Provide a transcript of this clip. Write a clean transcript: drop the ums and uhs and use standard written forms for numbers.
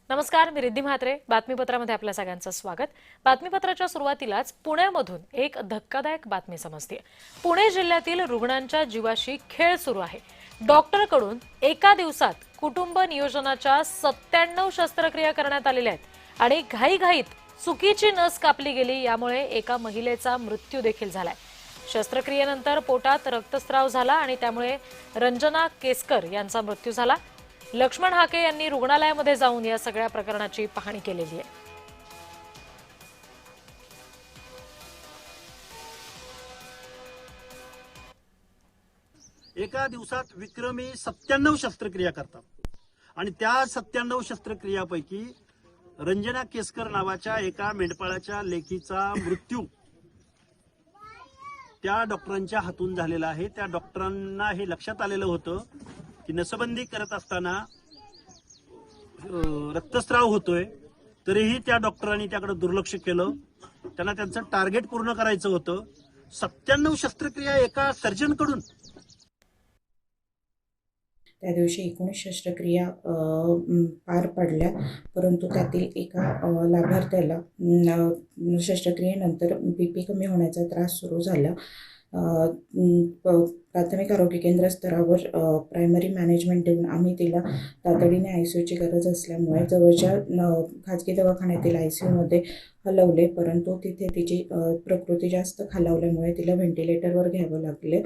नमस्कार, मी रिद्धी म्हात्रे. बातमीपत्रामध्ये आपल्या सगळ्यांचं स्वागत. बातमीपत्राच्या सुरुवातीलाच पुण्यामधून एक धक्कादायक बातमी समजते. पुणे जिल्ह्यातील रुग्णांच्या जीवाशी खेळ सुरू आहे. डॉक्टरकडून एका दिवसात कुटुंब नियोजनाच्या 97 शस्त्रक्रिया करण्यात आलेल्या आहेत आणि घाईघाईत चुकीची नस कापली गेली, यामुळे एका महिलेचा मृत्यू देखील झालाय. शस्त्रक्रियेनंतर पोटात रक्तस्राव झाला आणि त्यामुळे रंजना केसकर यांचा मृत्यू झाला. लक्ष्मण हाके यांनी रुग्णालयामध्ये जाऊन या सगळ्या प्रकरणाची पाहणी केलेली आहे. एका दिवसात विक्रमी 97 शस्त्रक्रिया करतात आणि त्या 97 शस्त्रक्रियापैकी रंजना केसकर नावाच्या एका मेंढपाळाच्या लेकीचा मृत्यू त्या डॉक्टरांच्या हातून झालेला आहे. त्या डॉक्टरांना हे लक्षात आलेलं होतं की नसबंदी करत असताना रक्तस्राव होतोय, तरीही त्या डॉक्टरांनी त्याकडे दुर्लक्ष केलं. त्यांना त्यांचं टार्गेट पूर्ण करायचं होतं. 97 शस्त्रक्रिया एका सर्जनकडून. त्या दिवशी 19 शस्त्रक्रिया पार पडल्या, परंतु त्यातील एका लाभार्थ्याला शस्त्रक्रियेनंतर BP कमी होण्याचा त्रास सुरू झाला. प्राथमिक आरोग्य केंद्र स्तरावर प्रायमरी मॅनेजमेंट देऊन आम्ही तिला तातडीने ICUची गरज असल्यामुळे जवळच्या खाजगी दवाखान्यातील ICUमध्ये हलवले, परंतु तिथे तिची प्रकृती जास्त खालावल्यामुळे तिला व्हेंटिलेटरवर घ्यावं लागले.